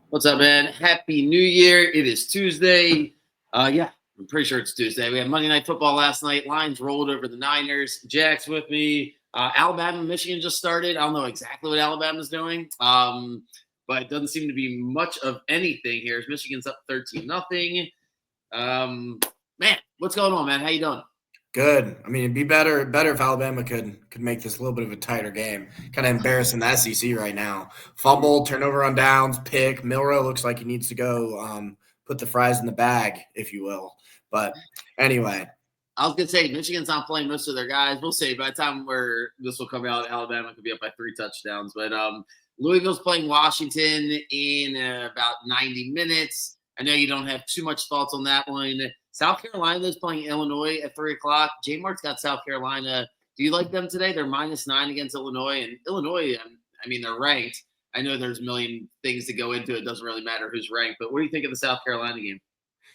What's up, man? Happy New Year. It is Tuesday. Yeah, I'm pretty sure it's Tuesday. We had Monday Night Football last night. Lions rolled over the Niners. Jack's with me. Alabama, Michigan just started. I don't know exactly what Alabama's doing, but it doesn't seem to be much of anything here. Michigan's up 13-0. Um, Man, what's going on, man? How you doing? Good. I mean, it'd be better if Alabama could make this a little bit of a tighter game. Kind of embarrassing the SEC right now. Fumble, turnover on downs, pick. Milrow looks like he needs to go put the fries in the bag, if you will. But anyway, I was gonna say Michigan's not playing most of their guys. We'll see. By the time where this will come out, Alabama could be up by 3 touchdowns. But Louisville's playing Washington in about 90 minutes. I know you don't have too much thoughts on that one. South Carolina is playing Illinois at 3 o'clock. J Mart's got South Carolina. Do you like them today? They're -9 against Illinois, and Illinois. I mean, they're ranked. I know there's a million things to go into it. It doesn't really matter who's ranked. But what do you think of the South Carolina game?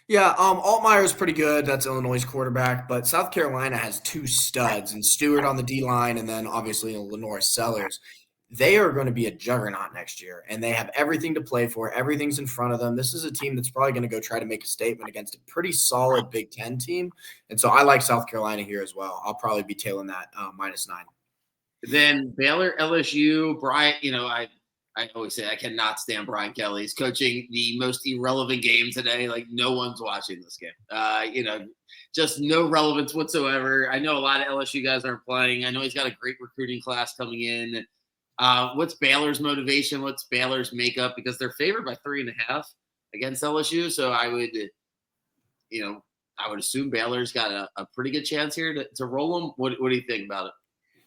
yeah, Altmaier's pretty good. That's Illinois' quarterback, but South Carolina has two studs, and Stewart on the D line, and then obviously Lenore Sellers. They are going to be a juggernaut next year, and they have everything to play for. Everything's in front of them. This is a team that's probably going to go try to make a statement against a pretty solid Big Ten team, and so I like South Carolina here as well. I'll probably be tailing that -9. Then Baylor, LSU, Brian, I always say I cannot stand Brian Kelly. He's coaching the most irrelevant game today. Like no one's watching this game. Just no relevance whatsoever. I know a lot of LSU guys aren't playing. I know he's got a great recruiting class coming in. What's Baylor's motivation? What's Baylor's makeup? Because they're favored by 3.5 against LSU. So I would assume Baylor's got a pretty good chance here to roll them. What do you think about it?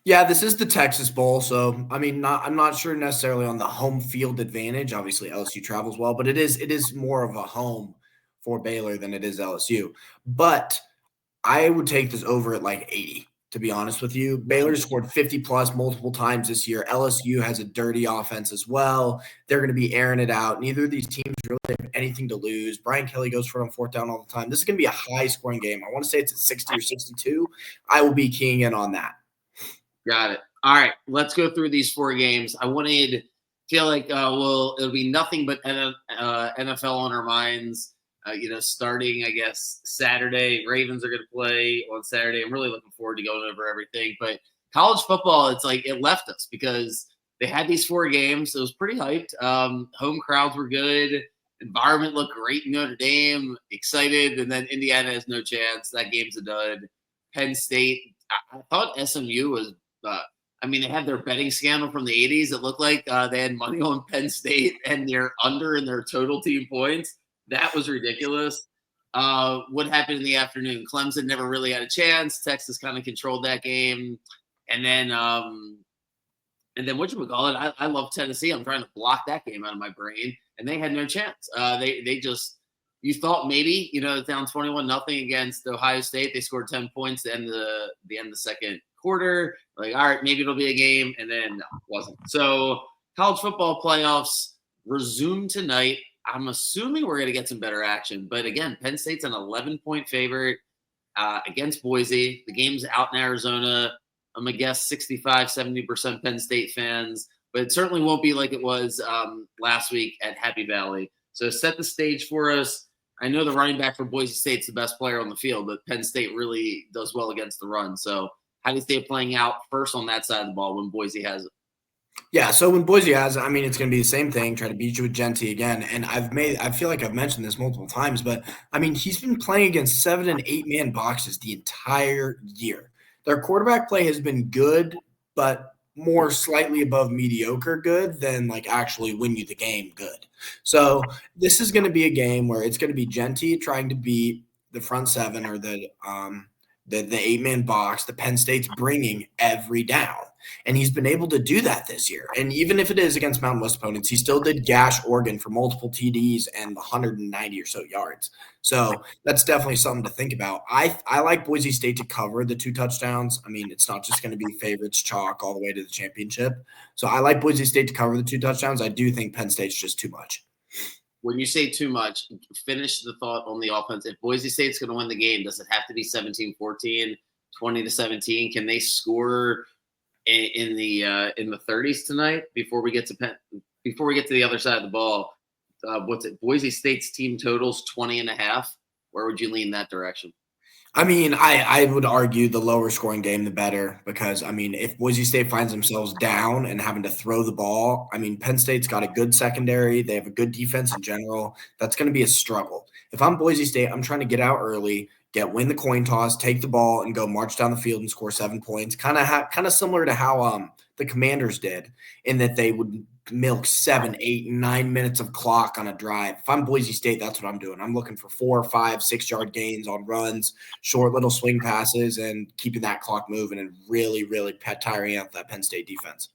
Yeah, this is the Texas Bowl, so I mean, I'm not sure necessarily on the home field advantage. Obviously, LSU travels well, but it is more of a home for Baylor than it is LSU. But I would take this over at like 80, to be honest with you. Baylor scored 50 plus multiple times this year. LSU has a dirty offense as well. They're going to be airing it out. Neither of these teams really have anything to lose. Brian Kelly goes for it on fourth down all the time. This is going to be a high scoring game. I want to say it's at 60 or 62. I will be keying in on that. Got it. All right, let's go through these four games. I wanted feel like it'll be nothing but NFL on our minds. Starting I guess Saturday, Ravens are going to play on Saturday. I'm really looking forward to going over everything. But college football, it's like it left us because they had these four games. It was pretty hyped. Home crowds were good. Environment looked great in Notre Dame. Excited, and then Indiana has no chance. That game's a dud. Penn State. I thought SMU was they had their betting scandal from the 80s. It looked like they had money on Penn State and they're under in their total team points. That was ridiculous. What happened in the afternoon? Clemson never really had a chance. Texas kind of controlled that game. And then what you call it? I love Tennessee. I'm trying to block that game out of my brain. And they had no chance. They just you thought maybe, down 21-0 against Ohio State. They scored 10 points at the end of the second quarter. Like, all right, maybe it'll be a game, and then no, it wasn't. So college football playoffs resume tonight. I'm assuming we're going to get some better action. But again, Penn State's an 11-point favorite against Boise. The game's out in Arizona. I'm going to guess 65, 70% Penn State fans. But it certainly won't be like it was last week at Happy Valley. So set the stage for us. I know the running back for Boise State's the best player on the field, but Penn State really does well against the run. So how do you see it playing out first on that side of the ball when Boise has it? Yeah, so when Boise has it, I mean, it's going to be the same thing, try to beat you with Genty again. And I feel like I've mentioned this multiple times, but I mean, he's been playing against 7 and 8 man boxes the entire year. Their quarterback play has been good, but more slightly above mediocre good than like actually win you the game good. So this is going to be a game where it's going to be Genty trying to beat the front seven or the 8 man box. The Penn State's bringing every down. And he's been able to do that this year. And even if it is against Mountain West opponents, he still did gash Oregon for multiple TDs and 190 or so yards. So that's definitely something to think about. I like Boise State to cover the 2 touchdowns. I mean, it's not just going to be favorites chalk all the way to the championship. So I like Boise State to cover the 2 touchdowns. I do think Penn State's just too much. When you say too much, finish the thought on the offense. If Boise State's going to win the game, does it have to be 17-14, 20-17? Can they score in the 30s tonight before we get to the other side of the ball? what's it? Boise State's team totals 20.5. Where would you lean that direction? I mean, I would argue the lower scoring game, the better, because I mean, if Boise State finds themselves down and having to throw the ball, I mean, Penn State's got a good secondary. They have a good defense in general. That's going to be a struggle. If I'm Boise State, I'm trying to get out early, win the coin toss, take the ball, and go march down the field and score 7 points. Kind of similar to how the Commanders did, in that they would milk 7, 8, 9 minutes of clock on a drive. If I'm Boise State, that's what I'm doing. I'm looking for 4, 5, 6 yard gains on runs, short little swing passes, and keeping that clock moving and really, really tiring out that Penn State defense.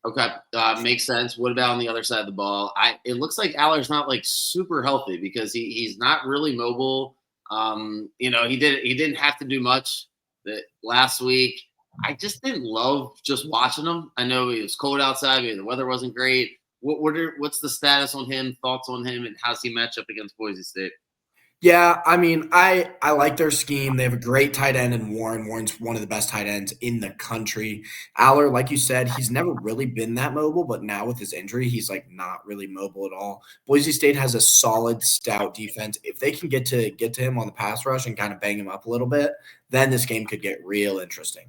Okay, makes sense. What about on the other side of the ball? It looks like Aller's not like super healthy because he's not really mobile. He didn't have to do much last week. I just didn't love just watching him. I know it was cold outside. Maybe the weather wasn't great. What's the status on him? Thoughts on him, and how's he match up against Boise State? Yeah, I mean, I like their scheme. They have a great tight end in Warren. Warren's one of the best tight ends in the country. Aller, like you said, he's never really been that mobile, but now with his injury, he's like not really mobile at all. Boise State has a solid, stout defense. If they can get to him on the pass rush and kind of bang him up a little bit, then this game could get real interesting.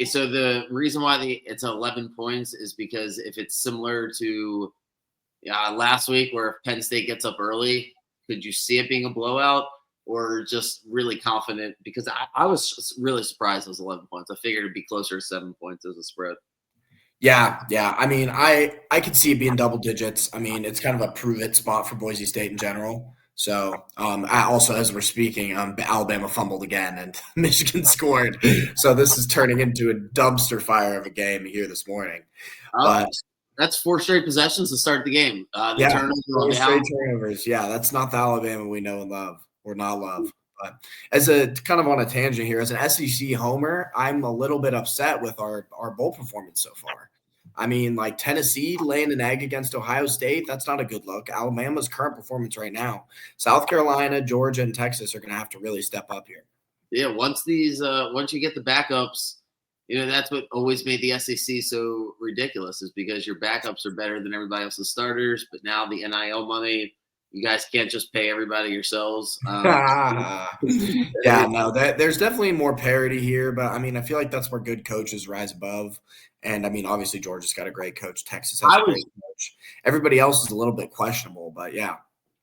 So the reason why it's 11 points is because if it's similar to last week where Penn State gets up early, could you see it being a blowout, or just really confident? Because I was really surprised it was 11 points. I figured it'd be closer to 7 points as a spread. Yeah. I mean, I could see it being double digits. I mean, it's kind of a prove-it spot for Boise State in general. So, I also, as we're speaking, Alabama fumbled again and Michigan scored. So this is turning into a dumpster fire of a game here this morning. But that's 4 straight possessions to start the game. Yeah, 4 straight turnovers. Yeah, that's not the Alabama we know and love, or not love. But as a kind of on a tangent here, as an SEC homer, I'm a little bit upset with our bowl performance so far. I mean, like Tennessee laying an egg against Ohio State, that's not a good look. Alabama's current performance right now. South Carolina, Georgia, and Texas are going to have to really step up here. Yeah, once you get the backups, that's what always made the SEC so ridiculous, is because your backups are better than everybody else's starters. But now the NIL money, you guys can't just pay everybody yourselves. Yeah, no, there's definitely more parity here, but I mean, I feel like that's where good coaches rise above. And I mean, obviously, Georgia's got a great coach. Texas has a great coach. Everybody else is a little bit questionable, but yeah.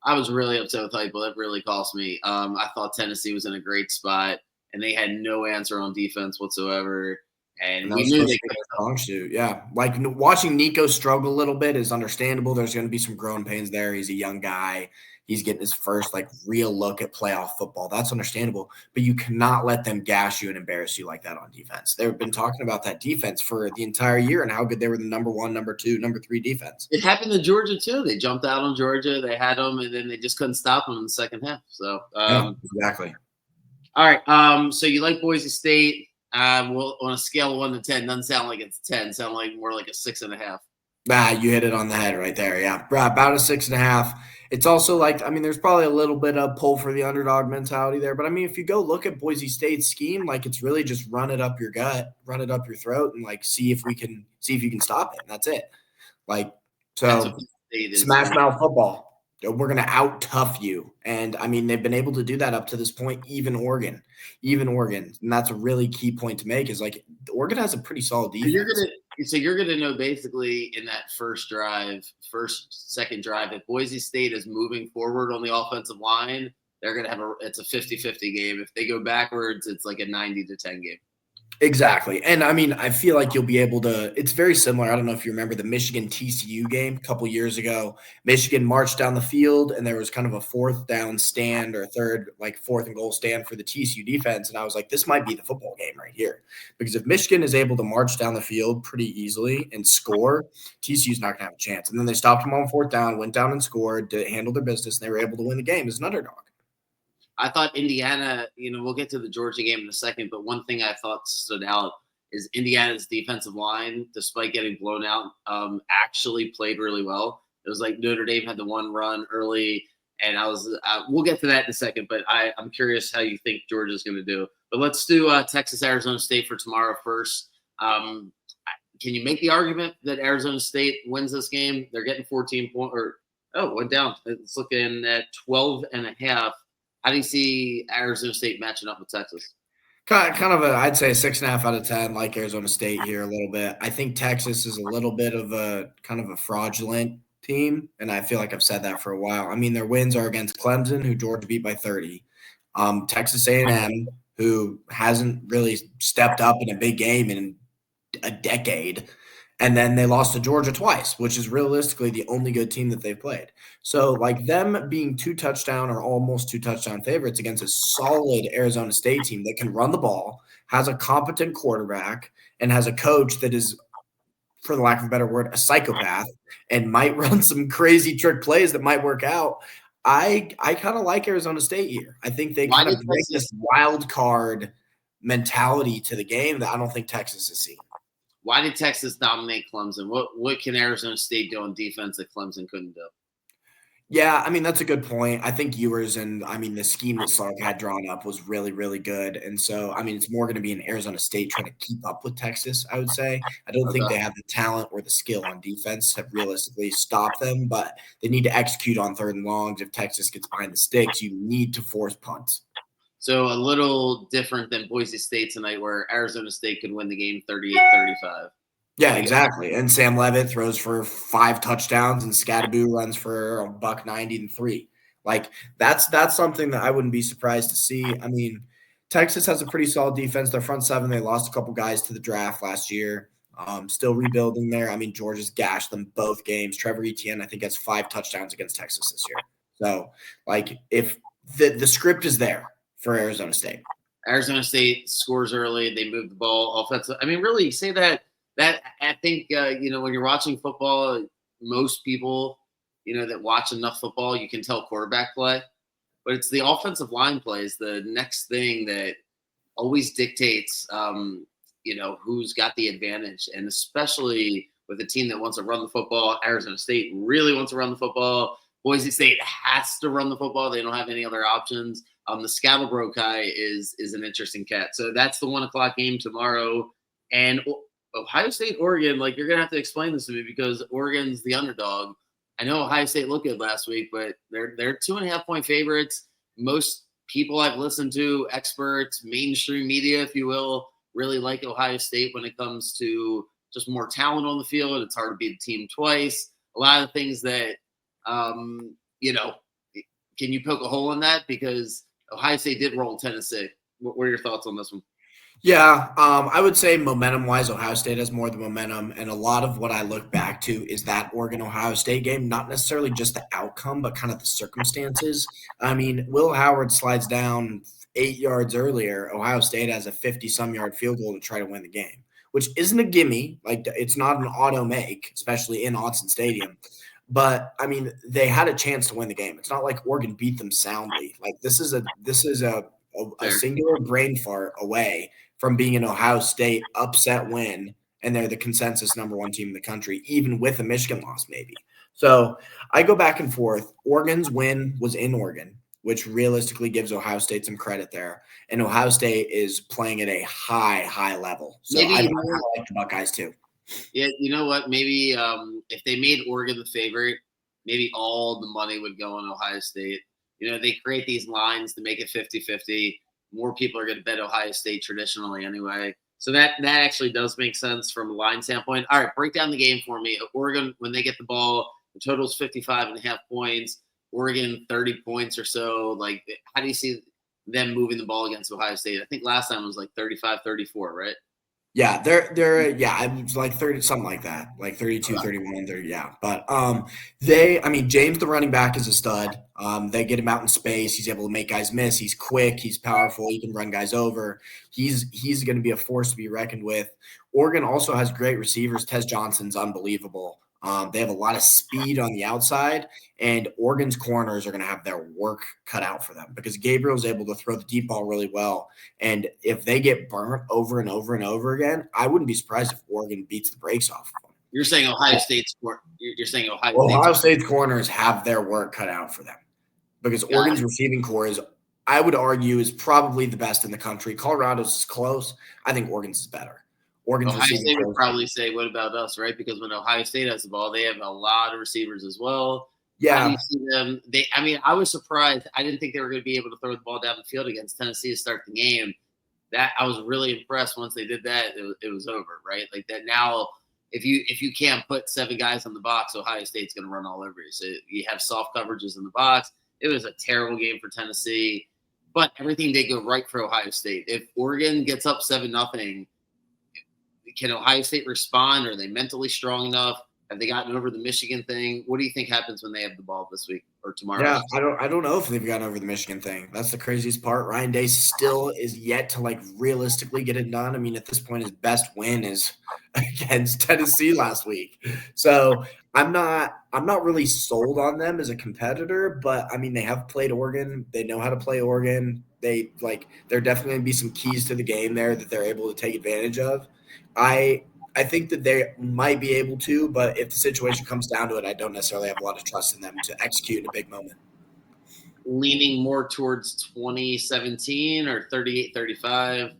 I was really upset with Heupel. That really cost me. I thought Tennessee was in a great spot, and they had no answer on defense whatsoever. And we knew they could strong suit. Yeah. Like watching Nico struggle a little bit is understandable. There's going to be some growing pains there. He's a young guy. He's getting his first like real look at playoff football. That's understandable. But you cannot let them gash you and embarrass you like that on defense. They've been talking about that defense for the entire year and how good they were the number 1, number 2, number 3 defense. It happened to Georgia too. They jumped out on Georgia. They had them, and then they just couldn't stop them in the second half. So exactly. All right. So you like Boise State? Well, on a scale of 1 to 10, doesn't sound like it's 10. Sound like more like a 6.5. You hit it on the head right there. Yeah, about a 6.5. It's also like, I mean, there's probably a little bit of pull for the underdog mentality there. But I mean, if you go look at Boise State's scheme, like it's really just run it up your gut, run it up your throat, and like see if you can stop it. And that's it. Like, so smash mouth football. We're going to out tough you. And I mean, they've been able to do that up to this point, even Oregon. And that's a really key point to make, is like Oregon has a pretty solid defense. You're going to know basically in that second drive, if Boise State is moving forward on the offensive line, they're going to have it's a 50-50 game. If they go backwards, it's like a 90-10 game. Exactly. And I mean, I feel like you'll be able to – it's very similar. I don't know if you remember the Michigan TCU game a couple years ago. Michigan marched down the field, and there was kind of a 4th down stand or 4th and goal stand for the TCU defense. And I was like, this might be the football game right here. Because if Michigan is able to march down the field pretty easily and score, TCU's not going to have a chance. And then they stopped them on 4th down, went down and scored, handled their business, and they were able to win the game as an underdog. I thought Indiana, we'll get to the Georgia game in a second, but one thing I thought stood out is Indiana's defensive line, despite getting blown out, actually played really well. It was like Notre Dame had the one run early, and we'll get to that in a second, but I'm curious how you think Georgia's going to do. But let's do Texas, Arizona State for tomorrow first. Can you make the argument that Arizona State wins this game? They're getting 14 points, or Oh, went down. It's looking at 12.5. How do you see Arizona State matching up with Texas? Kind of I'd say a 6.5 out of 10, like Arizona State here a little bit. I think Texas is a little bit of a kind of a fraudulent team, and I feel like I've said that for a while. I mean, their wins are against Clemson, who Georgia beat by 30, Texas A&M, who hasn't really stepped up in a big game in a decade, and then they lost to Georgia twice, which is realistically the only good team that they've played. So, like them being 2 touchdown or almost 2 touchdown favorites against a solid Arizona State team that can run the ball, has a competent quarterback, and has a coach that is, for the lack of a better word, a psychopath and might run some crazy trick plays that might work out. I kind of like Arizona State here. I think they Why kind of did bring Texas? this wild card mentality to the game that I don't think Texas has seen. Why did Texas dominate Clemson? What can Arizona State do on defense that Clemson couldn't do? Yeah, I mean, that's a good point. I think Ewers and I mean the scheme that Sark had drawn up was really, really good. And so, I mean, it's more going to be an Arizona State trying to keep up with Texas, I would say. I don't think Okay. they have the talent or the skill on defense to realistically stop them, but they need to execute on third and longs. If Texas gets behind the sticks, you need to force punts. So a little different than Boise State tonight, where Arizona State could win the game 38-35. Yeah, exactly. And Sam Levitt throws for 5 touchdowns, and Scadaboo runs for a buck 90 and 3. Like that's something that I wouldn't be surprised to see. I mean, Texas has a pretty solid defense. Their front seven, they lost a couple guys to the draft last year. Still rebuilding there. I mean, Georgia's gashed them both games. Trevor Etienne, I think, has 5 touchdowns against Texas this year. So, like, if the script is there for Arizona State. Arizona State scores early. They move the ball offensive. I mean, really, you say that. That I think when you're watching football, most people that watch enough football, you can tell quarterback play, but it's the offensive line plays the next thing that always dictates who's got the advantage, and especially with a team that wants to run the football. Arizona State really wants to run the football. Boise State has to run the football. They don't have any other options. The Scattleboro guy is an interesting cat. So that's the 1:00 game tomorrow. And Ohio State, Oregon, like, you're going to have to explain this to me because Oregon's the underdog. I know Ohio State looked good last week, but they're 2.5-point favorites. Most people I've listened to, experts, mainstream media, if you will, really like Ohio State when it comes to just more talent on the field. It's hard to beat a team twice. A lot of things that, can you poke a hole in that? Because Ohio State did roll Tennessee. What are your thoughts on this one? Yeah, I would say momentum-wise, Ohio State has more of the momentum, and a lot of what I look back to is that Oregon-Ohio State game, not necessarily just the outcome, but kind of the circumstances. I mean, Will Howard slides down 8 yards earlier. Ohio State has a 50-some yard field goal to try to win the game, which isn't a gimme. Like, it's not an auto make, especially in Autzen Stadium. But I mean, they had a chance to win the game. It's not like Oregon beat them soundly. Like, this is a singular brain fart away from being an Ohio State upset win, and they're the consensus #1 team in the country, even with a Michigan loss maybe. So I go back and forth. Oregon's win was in Oregon, which realistically gives Ohio State some credit there. And Ohio State is playing at a high, high level. So I like the Buckeyes too. Yeah, you know what? Maybe if they made Oregon the favorite, maybe all the money would go on Ohio State. They create these lines to make it 50-50. More people are going to bet Ohio State traditionally anyway. So that actually does make sense from a line standpoint. All right, break down the game for me. Oregon, when they get the ball, the total's 55.5 points. Oregon, 30 points or so. Like, how do you see them moving the ball against Ohio State? I think last time it was like 35-34, right? Yeah, I was like 30, something like that, like 32, 31, 30, yeah. But James, the running back, is a stud. They get him out in space. He's able to make guys miss. He's quick. He's powerful. He can run guys over. He's going to be a force to be reckoned with. Oregon also has great receivers. Tez Johnson's unbelievable. They have a lot of speed on the outside, and Oregon's corners are going to have their work cut out for them because Gabriel's able to throw the deep ball really well. And if they get burnt over and over and over again, I wouldn't be surprised if Oregon beats the brakes off of them. You're saying Ohio State's you're saying Ohio State's corners have their work cut out for them because Oregon's receiving core is, I would argue, is probably the best in the country. Colorado's is close. I think Oregon's is better. Ohio State would probably say, what about us, right? Because when Ohio State has the ball, they have a lot of receivers as well. How do Yeah, you see them? I mean, I was surprised. I didn't think they were going to be able to throw the ball down the field against Tennessee to start the game. That I was really impressed. Once they did that, it was over, right? Like that. Now, if you can't put 7 guys on the box, Ohio State's going to run all over you. So you have soft coverages in the box. It was a terrible game for Tennessee, but everything did go right for Ohio State. If Oregon gets up 7-0, can Ohio State respond? Are they mentally strong enough? Have they gotten over the Michigan thing? What do you think happens when they have the ball this week or tomorrow? yeah. I don't know if they've gotten over the Michigan thing. That's the craziest part. Ryan Day still is yet to like realistically get it done. I mean, at this point, his best win is against Tennessee last week. So I'm not really sold on them as a competitor, but I mean, they have played Oregon. They know how to play Oregon. There definitely going to be some keys to the game there that they're able to take advantage of. I think that they might be able to, but if the situation comes down to it, I don't necessarily have a lot of trust in them to execute in a big moment. Leaning more towards 2017 or 38-35?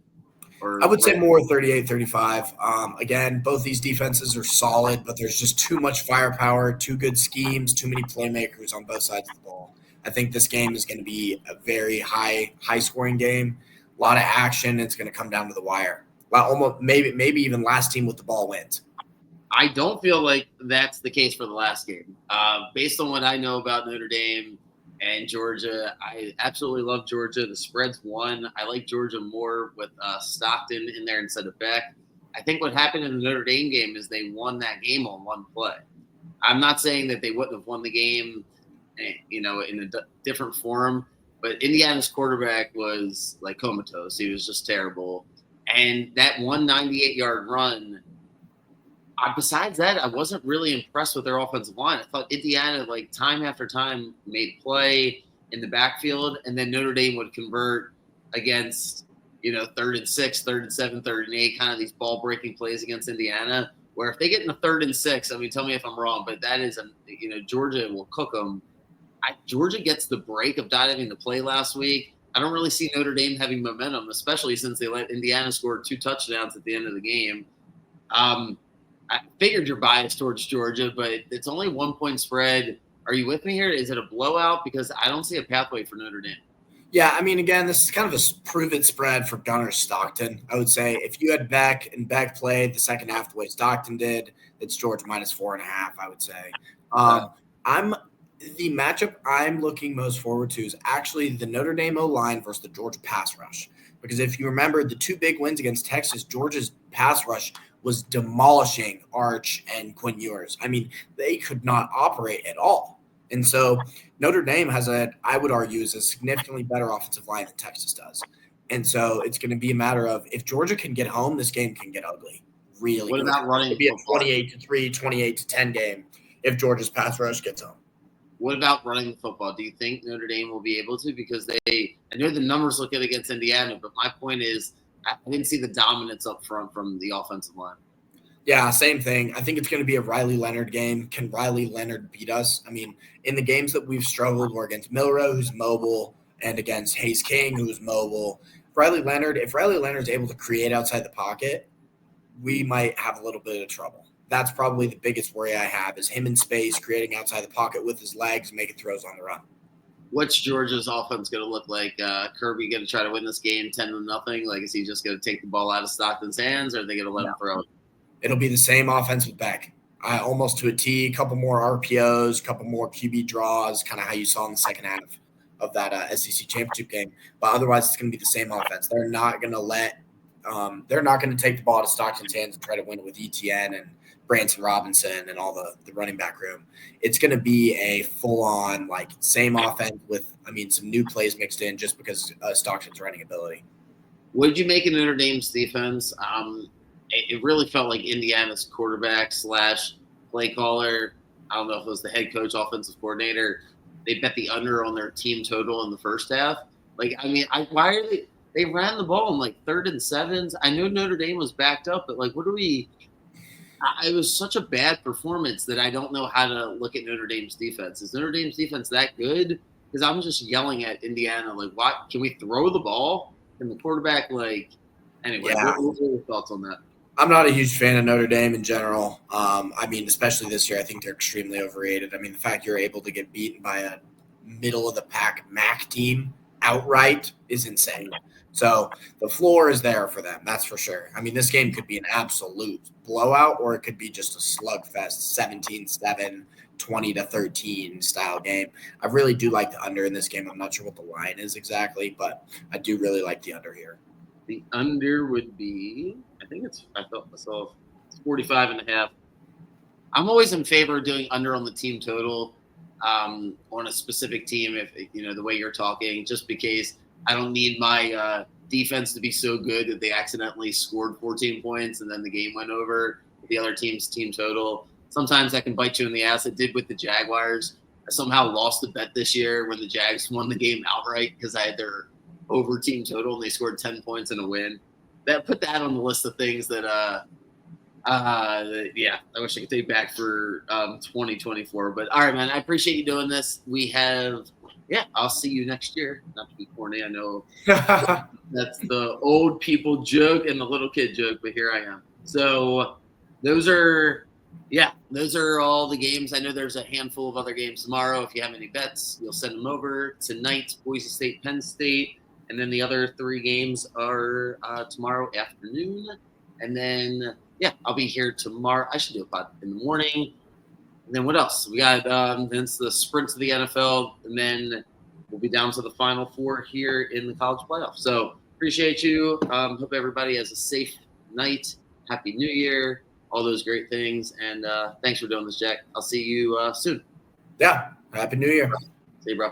Or I would say more 38-35. Again, both these defenses are solid, but there's just too much firepower, too good schemes, too many playmakers on both sides of the ball. I think this game is going to be a very high scoring game, a lot of action. It's going to come down to the wire. Well, almost maybe even last team with the ball wins. I don't feel like that's the case for the last game. Based on what I know about Notre Dame and Georgia, I absolutely love Georgia. The spread's 1. I like Georgia more with Stockton in there instead of Beck. I think what happened in the Notre Dame game is they won that game on one play. I'm not saying that they wouldn't have won the game, in a different form, but Indiana's quarterback was like comatose. He was just terrible. And that 198-yard run, besides that, I wasn't really impressed with their offensive line. I thought Indiana, like time after time, made play in the backfield, and then Notre Dame would convert against, 3rd and 6, 3rd and 7, 3rd and 8, kind of these ball breaking plays against Indiana. Where if they get in the 3rd and 6, I mean, tell me if I'm wrong, but that is, Georgia will cook them. Georgia gets the break of not having to play last week. I don't really see Notre Dame having momentum, especially since they let Indiana score 2 touchdowns at the end of the game. I figured you're biased towards Georgia, but it's only 1-point spread. Are you with me here? Is it a blowout? Because I don't see a pathway for Notre Dame. Yeah, I mean, again, this is kind of a proven spread for Gunnar Stockton. I would say if you had Beck and Beck played the second half the way Stockton did, it's Georgia -4.5. I would say. The matchup I'm looking most forward to is actually the Notre Dame O-line versus the Georgia pass rush. Because if you remember the 2 big wins against Texas, Georgia's pass rush was demolishing Arch and Quinn Ewers. I mean, they could not operate at all. And so Notre Dame has I would argue, is a significantly better offensive line than Texas does. And so it's going to be a matter of if Georgia can get home, this game can get ugly. Really. What about running? It'd be a 28-3, 28-10 game if Georgia's pass rush gets home. What about running the football? Do you think Notre Dame will be able to? Because I know the numbers look good against Indiana, but my point is I didn't see the dominance up front from the offensive line. Yeah, same thing. I think it's going to be a Riley Leonard game. Can Riley Leonard beat us? I mean, in the games that we've struggled were against Milroe, who's mobile, and against Hayes King, who's mobile. If Riley Leonard's able to create outside the pocket, we might have a little bit of trouble. That's probably the biggest worry I have is him in space, creating outside the pocket with his legs, making throws on the run. What's Georgia's offense going to look like? Kirby going to try to win this game 10-0? Like, is he just going to take the ball out of Stockton's hands, or are they going to let him throw it? It'll be the same offense with Beck. Almost to a T, a couple more RPOs, a couple more QB draws, kind of how you saw in the second half of that SEC championship game. But otherwise, it's going to be the same offense. They're not going to they're not going to take the ball to Stockton's hands and try to win it with ETN and Branson Robinson and all the running back room. It's going to be a full-on, same offense with, some new plays mixed in just because Stockton's running ability. What did you make of Notre Dame's defense? It really felt like Indiana's quarterback / play caller, I don't know if it was the head coach, offensive coordinator, they bet the under on their team total in the first half. Why are they ran the ball in 3rd and 7s. I know Notre Dame was backed up, but it was such a bad performance that I don't know how to look at Notre Dame's defense. Is Notre Dame's defense that good? Because I'm just yelling at Indiana, what? Can we throw the ball? Can the quarterback, anyway, Yeah. what are your thoughts on that? I'm not a huge fan of Notre Dame in general. I mean, especially this year, I think they're extremely overrated. I mean, the fact you're able to get beaten by a middle of the pack MAC team outright is insane. So the floor is there for them. That's for sure. I mean, this game could be an absolute blowout, or it could be just a slugfest, 17-7, 20-13 style game. I really do like the under in this game. I'm not sure what the line is exactly, but I do really like the under here. The under would be, I thought myself, it's 45.5. I'm always in favor of doing under on the team total on a specific team, if the way you're talking, just because I don't need my defense to be so good that they accidentally scored 14 points and then the game went over with the other team's team total. Sometimes that can bite you in the ass. It did with the Jaguars. I somehow lost a bet this year when the Jags won the game outright because I had their over team total and they scored 10 points in a win. Put that on the list of things that I wish I could take back for 2024. But all right, man, I appreciate you doing this. I'll see you next year. Not to be corny, I know that's the old people joke and the little kid joke, but here I am. So those are all the games. I know there's a handful of other games tomorrow. If you have any bets, you'll send them over. Tonight, Boise State, Penn State. And then the other 3 games are tomorrow afternoon. And then, I'll be here tomorrow. I should do a pod in the morning. And then what else? We got then it's the sprint to the NFL. And then we'll be down to the Final Four here in the college playoff. So appreciate you. Hope everybody has a safe night. Happy New Year. All those great things. And thanks for doing this, Jack. I'll see you soon. Yeah. Happy New Year. See you, bro.